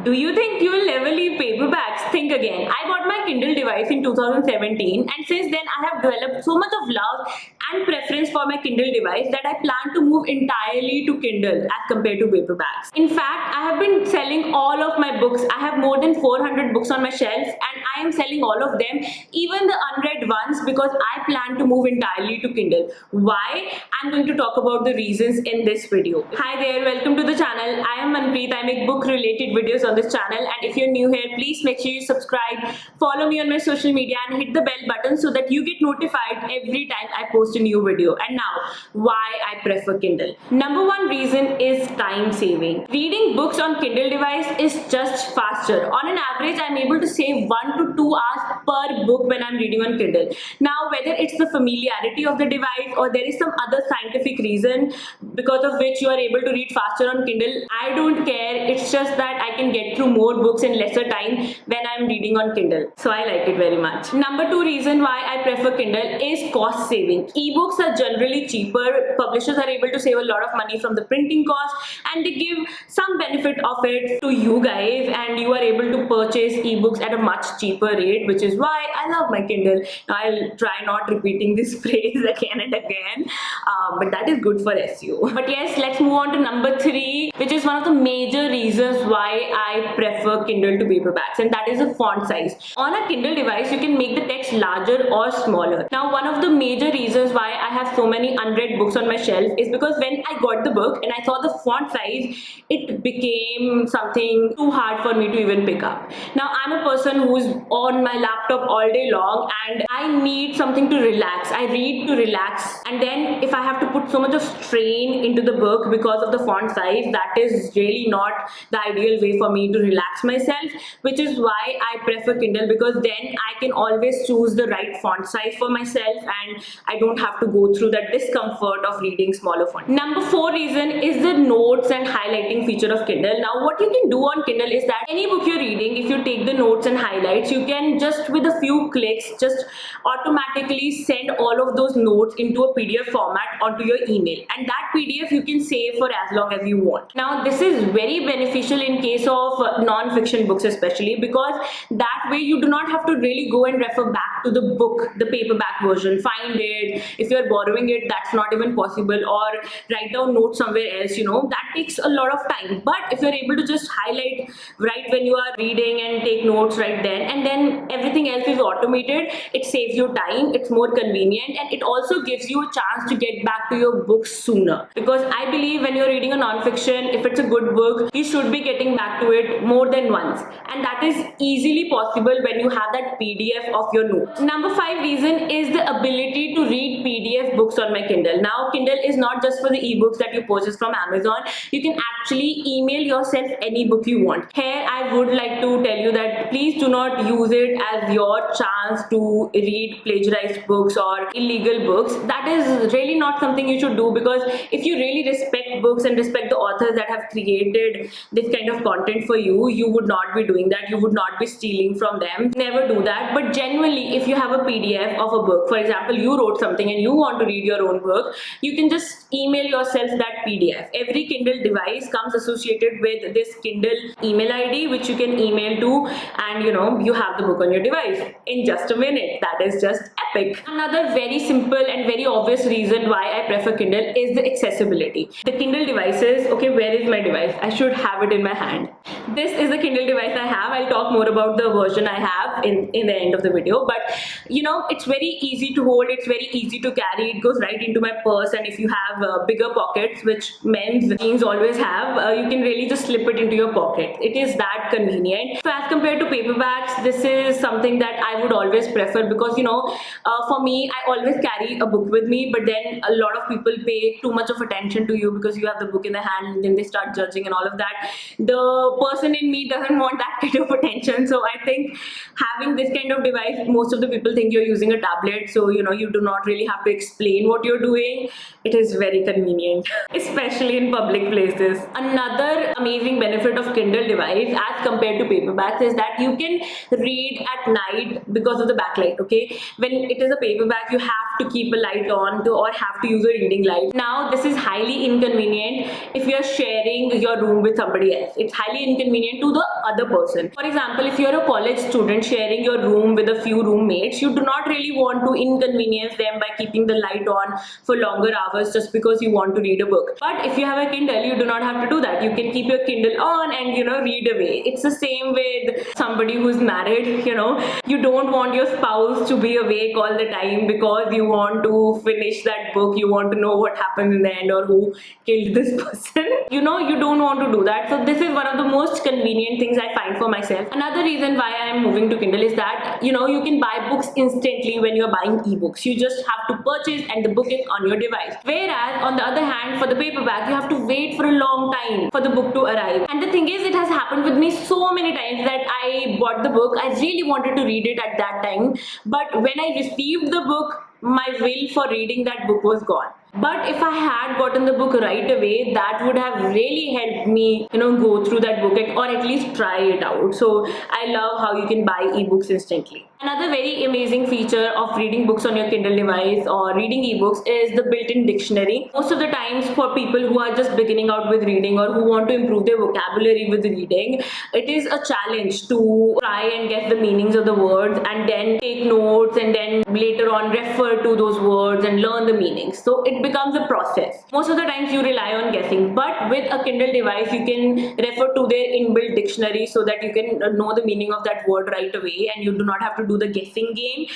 Do you think you will never leave paperbacks? Think again. I bought my Kindle device in 2017 and since then I have developed so much of love and preference for my Kindle device that I plan to move entirely to Kindle as compared to paperbacks. In fact, I have been selling all of my books. I have more than 400 books on my shelf and I am selling all of them, even the unread ones, because I plan to move entirely to Kindle. Why? I'm going to talk about the reasons in this video. Hi there, welcome to the channel. I am Manpreet. I make book related videos on this channel, and if you're new here, please make sure you subscribe, follow me on my social media and hit the bell button so that you get notified every time I post a new video. And now, why I prefer Kindle. Number one reason is time saving. Reading books on Kindle device is just faster. On an average, I'm able to save 1 to 2 hours per book when I'm reading on Kindle. Now, whether it's the familiarity of the device or there is some other scientific reason because of which you are able to read faster on Kindle, I don't care. It's just that I can get through more books in lesser time when I'm reading on Kindle. So I like it very much. Number two reason why I prefer Kindle is cost saving. Ebooks are generally cheaper. Publishers are able to save a lot of money from the printing cost and they give some benefit of it to you guys, and you are able to purchase ebooks at a much cheaper rate, which is why I love my Kindle. Now I'll try not repeating this phrase again and again, but that is good for SEO. But yes, let's move on to number three, which is one of the major reasons why I prefer Kindle to paperbacks, and that is the font size. On a Kindle device, you can make the text larger or smaller. Now, one of the major reasons why I have so many unread books on my shelf is because when I got the book and I saw the font size, it became something too hard for me to even pick up. Now, I'm a person who's on my laptop all day long and I need something to relax. I read to relax, and then if I have to put so much of strain into the book because of the font size, that is really not the ideal way for me to relax myself, which is why I prefer Kindle, because then I can always choose the right font size for myself and I don't have to go through that discomfort of reading smaller font. Number four reason is the notes and highlighting feature of Kindle. Now, what you can do on Kindle is that any book you're reading, if you take the notes and highlights, you can just with a few clicks just automatically send all of those notes into a PDF format onto your email, and that PDF you can save for as long as you want. Now, this is very beneficial in case of non-fiction books especially, because that way you do not have to really go and refer back to the book, the paperback version, find it. If you're borrowing it, that's not even possible, or write down notes somewhere else, that takes a lot of time. But if you're able to just highlight right when you are reading and take notes right then, and then everything else is automated, it saves you time, it's more convenient, and it also gives you a chance to get back to your books sooner. Because I believe when you're reading a non-fiction, if it's a good book, you should be getting back to it more than once, and that is easily possible when you have that PDF of your notes. Number five reason is the ability to read PDF books on my Kindle. Now, Kindle is not just for the ebooks that you purchase from Amazon. You can actually email yourself any book you want. Here, I would like to tell you that please do not use it as your chance to read plagiarized books or illegal books. That is really not something you should do, because if you really respect books and respect the authors that have created this kind of content for you, you would not be doing that. You would not be stealing from them. Never do that. But genuinely, if you have a PDF of a book, for example, you wrote something and you want to read your own book, you can just email yourself that PDF. Every Kindle device comes associated with this Kindle email ID, which you can email to, and you have the book on your device in just a minute. That is just epic. Another very simple and very obvious reason why I prefer Kindle is the accessibility. The Kindle devices, okay, where is my device? I should have it in my hand. This is the Kindle device I have. I'll talk more about the version I have in the end of the video, but it's very easy to hold, it's very easy to carry, it goes right into my purse, and if you have bigger pockets, which men's jeans always have, you can really just slip it into your pocket. It is that convenient. So as compared to paperbacks, this is something that I would always prefer, because for me, I always carry a book with me, but then a lot of people pay too much of attention to you because you have the book in the hand, and then they start judging and all of that. The person in me doesn't want that kind of attention, so I think having this kind of device, most of the people think you're using a tablet, so you do not really have to explain what you're doing. It is very convenient, especially in public places. Another amazing benefit of Kindle device as compared to paperbacks is that you can read at night because of the backlight. Okay, when it is a paperback, you have to keep a light on or have to use a reading light. Now this is highly inconvenient if you're sharing your room with somebody else. It's highly inconvenient to the other person. For example, if you're a college student sharing your room with a few roommates, you do not really want to inconvenience them by keeping the light on for longer hours just because you want to read a book. But if you have a Kindle, you do not have to do that. You can keep your Kindle on and read away. It's the same with somebody who's married. You don't want your spouse to be awake all the time because you want to finish that book. You want to know what happens in the end or who killed this person. You don't want to do that. So this is one of the most convenient things I find for myself. Another reason why I am moving to Kindle is that you can buy books instantly when you're buying ebooks. You just have to purchase and the book is on your device. Whereas on the other hand, for the paperback, you have to wait for a long time for the book to arrive. And the thing is, it has happened with me so many times that I bought the book. I really wanted to read it at that time, but when I received the book, my will for reading that book was gone. But if I had gotten the book right away, that would have really helped me, go through that book or at least try it out. So I love how you can buy ebooks instantly. Another very amazing feature of reading books on your Kindle device or reading ebooks is the built-in dictionary. Most of the times for people who are just beginning out with reading or who want to improve their vocabulary with reading, it is a challenge to try and get the meanings of the words and then take notes and then later on refer to those words and learn the meanings. So it becomes a process. Most of the times you rely on guessing, but with a Kindle device you can refer to their inbuilt dictionary so that you can know the meaning of that word right away and you do not have to do the guessing game.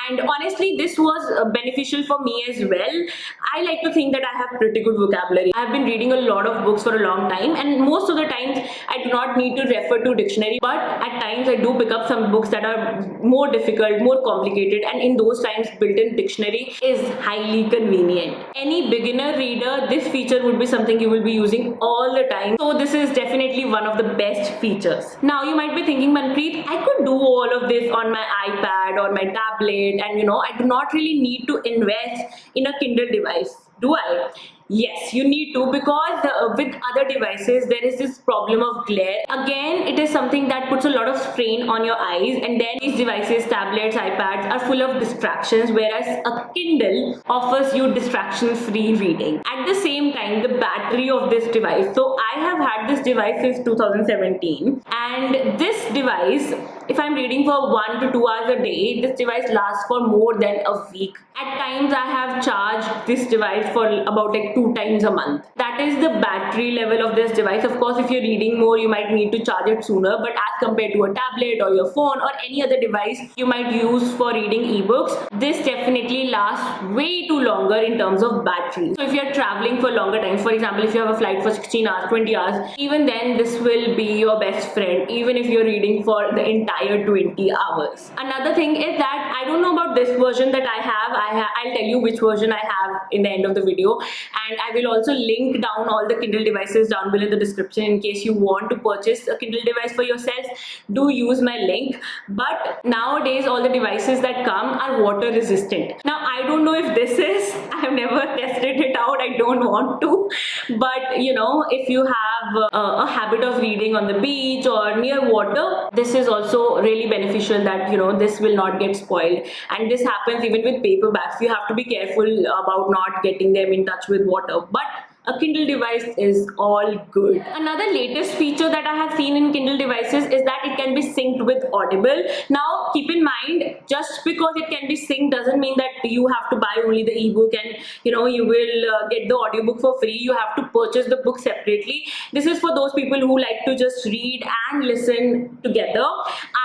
And honestly, this was beneficial for me as well. I like to think that I have pretty good vocabulary. I have been reading a lot of books for a long time and most of the times I do not need to refer to dictionary, but at times I do pick up some books that are more difficult, more complicated, and in those times built-in dictionary is highly convenient. Any beginner reader, this feature would be something you will be using all the time. So this is definitely one of the best features. Now you might be thinking, Manpreet, I could do all of this on my iPad or my tablet and I do not really need to invest in a Kindle device. Do I? Yes, you need to, because with other devices there is this problem of glare. Again, it is something that puts a lot of strain on your eyes, and then these devices, tablets, iPads are full of distractions, whereas a Kindle offers you distraction-free reading. At the same time, the battery of this device, so I have had this device since 2017, and this device, if I'm reading for 1 to 2 hours a day, this device lasts for more than a week. At times I have charged this device for about 2 times a month. That is the battery level of this device. Of course, if you're reading more, you might need to charge it sooner, but as compared to a tablet or your phone or any other device you might use for reading ebooks, this definitely lasts way too longer in terms of battery. So if you're traveling for longer times, for example, if you have a flight for 16 hours, 20 hours, even then this will be your best friend, even if you're reading for the entire 20 hours. Another thing is that I don't know about this version that I have. I'll tell you which version I have in the end of the video, and I will also link down all the Kindle devices down below in the description in case you want to purchase a Kindle device for yourself. Do use my link. But nowadays all the devices that come are water resistant. Now I don't know if this is, I have never tested it out, I don't want to, but if you have a habit of reading on the beach or near water, this is also really beneficial that this will not get spoiled. And this happens even with paperbacks. You have to be careful about not getting them in touch with water, but a Kindle device is all good. Another latest feature that I have seen in Kindle devices is that it can be synced with Audible. Now keep in mind, just because it can be synced doesn't mean that you have to buy only the ebook and you will get the audiobook for free. You have to purchase the book separately. This is for those people who like to just read and listen together.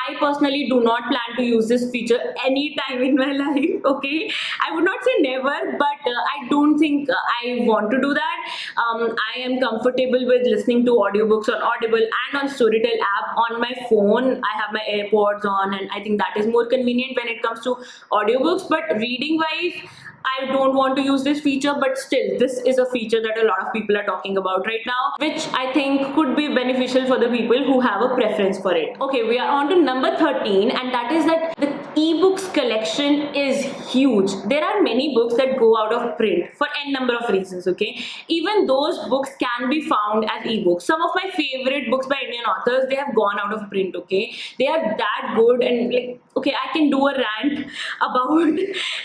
I personally do not plan to use this feature anytime in my life, okay? I would not say never, but I don't think I want to do that. I am comfortable with listening to audiobooks on Audible and on Storytel app on my phone. I have my AirPods on and I think that is more convenient when it comes to audiobooks. But reading wise, I don't want to use this feature, but still this is a feature that a lot of people are talking about right now, which I think could be beneficial for the people who have a preference for it. Okay, we are on to number 13, and that is that the ebooks collection is huge. There are many books that go out of print for n number of reasons, okay? Even those books can be found as ebooks. Some of my favorite books by Indian authors, they have gone out of print, okay? They are that good, and like, okay, I can do a rant about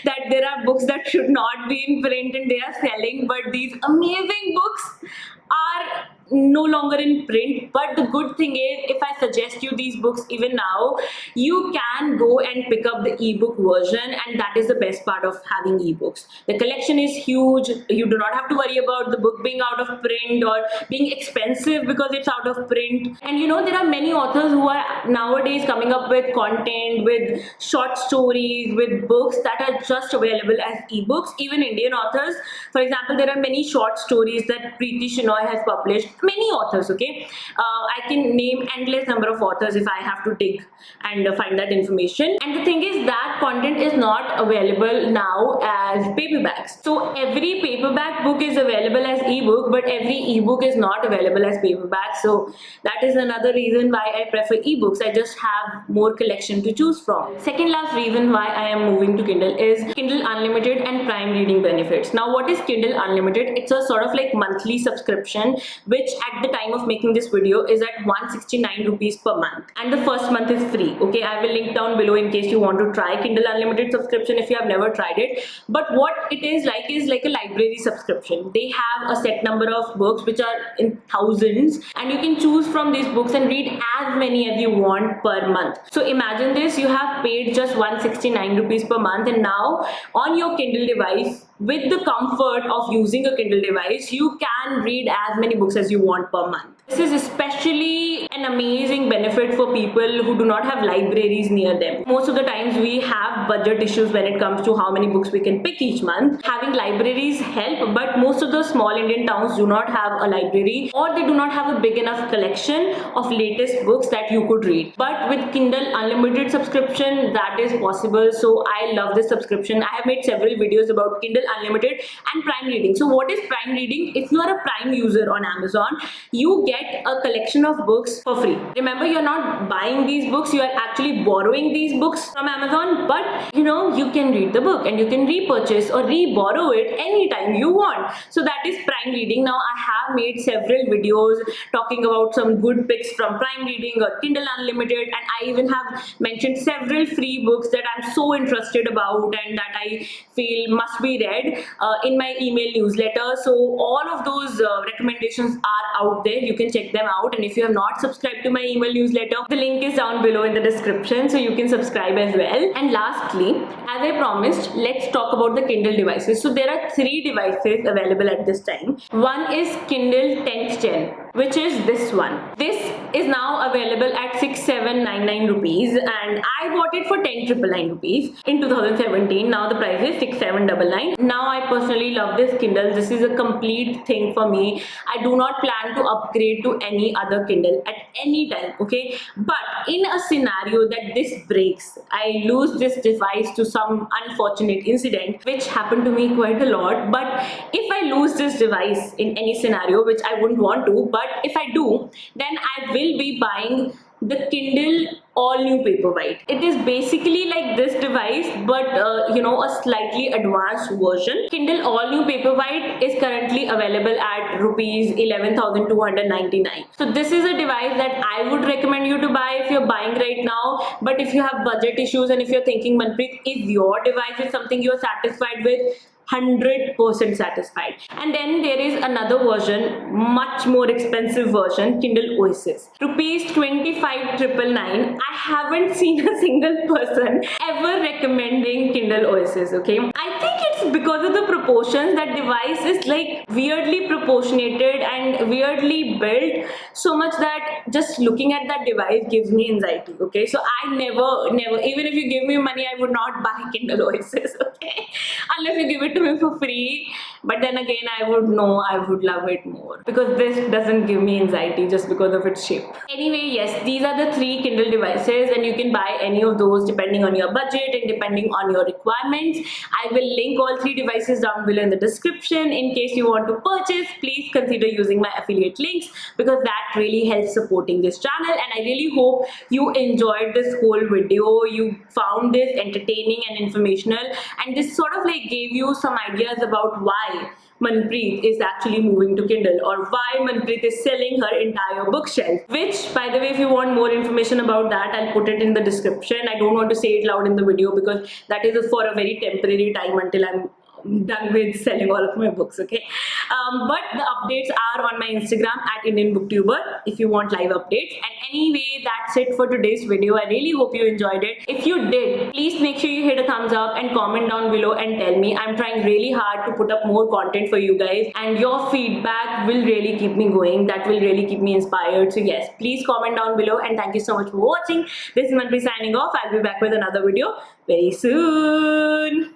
that there are books that should not be in print and they are selling, but these amazing books are no longer in print. But the good thing is, if I suggest you these books even now, you can go and pick up the ebook version, and that is the best part of having ebooks. The collection is huge. You do not have to worry about the book being out of print or being expensive because it's out of print. And you know, there are many authors who are nowadays coming up with content, with short stories, with books that are just available as ebooks. Even Indian authors, for example, there are many short stories that Preeti Shenoy has published. Many authors, okay? I can name endless number of authors if I have to dig and find that information. And the thing is that content is not available now as paperbacks. So every paperback book is available as ebook, but every ebook is not available as paperback. So that is another reason why I prefer ebooks. I just have more collection to choose from. Second last reason why I am moving to Kindle is Kindle Unlimited and Prime reading benefits. Now, what is Kindle Unlimited? It's a sort of like monthly subscription, which at the time of making this video is at 169 rupees per month, and the first month is free. Okay, I will link down below in case you want to try Kindle Unlimited subscription if you have never tried it. But what it is like a library subscription. They have a set number of books which are in thousands, and you can choose from these books and read as many as you want per month. So imagine this, you have paid just 169 rupees per month, and now on your Kindle device, with the comfort of using a Kindle device, you can read as many books as you want per month. This is especially an amazing benefit for people who do not have libraries near them. Most of the times we have budget issues when it comes to how many books we can pick each month. Having libraries help, but most of the small Indian towns do not have a library, or they do not have a big enough collection of latest books that you could read. But with Kindle Unlimited subscription, that is possible. So I love this subscription. I have made several videos about Kindle Unlimited and Prime reading. So what is Prime reading? If you are a Prime user on Amazon, you get a collection of books for free. Remember, you're not buying these books, you are actually borrowing these books from Amazon, but you know, you can read the book and you can repurchase or re-borrow it anytime you want. So that is Prime reading. Now, I have made several videos talking about some good picks from Prime reading or Kindle Unlimited, and I even have mentioned several free books that I'm so interested about and that I feel must be read in my email newsletter. So all of those recommendations are out there. You can check them out, and if you have not subscribed to my email newsletter, the link is down below in the description, so you can subscribe as well. And lastly, as I promised, let's talk about the Kindle devices. So there are 3 devices available at this time. One is Kindle 10th Gen, which is this one. This is now available at 6799 rupees, and I bought it for 10,999 rupees in 2017. Now the price is 6799. Now I personally love this Kindle. This is a complete thing for me. I do not plan to upgrade to any other Kindle at any time, okay? But in a scenario that this breaks, I lose this device to some unfortunate incident, which happened to me quite a lot. But if I lose this device in any scenario, which I wouldn't want to, but if I do, then I will be buying the Kindle all new Paperwhite. It is basically like this device, but you know, a slightly advanced version. Kindle all new Paperwhite is currently available at rupees 11,299. So this is a device that I would recommend you to buy if you're buying right now. But if you have budget issues and if you're thinking, Manpreet, if your device is something you're satisfied with, 100% satisfied. And then there is another version, much more expensive version, Kindle Oasis. Rupees 25,999. I haven't seen a single person ever recommending Kindle Oasis, okay? I think it's because of the proportions. That device is like weirdly proportionated and weirdly built, so much that just looking at that device gives me anxiety, okay? So I never, even if you give me money, I would not buy Kindle Oasis, okay? Unless you give it to me for free. But then again, I would love it more, because this doesn't give me anxiety just because of its shape. Anyway, yes, these are the 3 Kindle devices, and you can buy any of those depending on your budget and depending on your requirements. I will link all 3 devices down below in the description. In case you want to purchase, please consider using my affiliate links because that really helps supporting this channel. And I really hope you enjoyed this whole video. You found this entertaining and informational, and this sort of like gave you some ideas about why Manpreet is actually moving to Kindle, or why Manpreet is selling her entire bookshelf. Which, by the way, if you want more information about that, I'll put it in the description. I don't want to say it loud in the video because that is for a very temporary time until I'm done with selling all of my books, okay? But the updates are on my Instagram at Indian Booktuber if you want live updates. And anyway, that's it for today's video. I really hope you enjoyed it. If you did, please make sure you hit a thumbs up and comment down below and tell me. I'm trying really hard to put up more content for you guys, and your feedback will really keep me going. That will really keep me inspired. So yes, please comment down below, and thank you so much for watching. This is Manpreet signing off. I'll be back with another video very soon.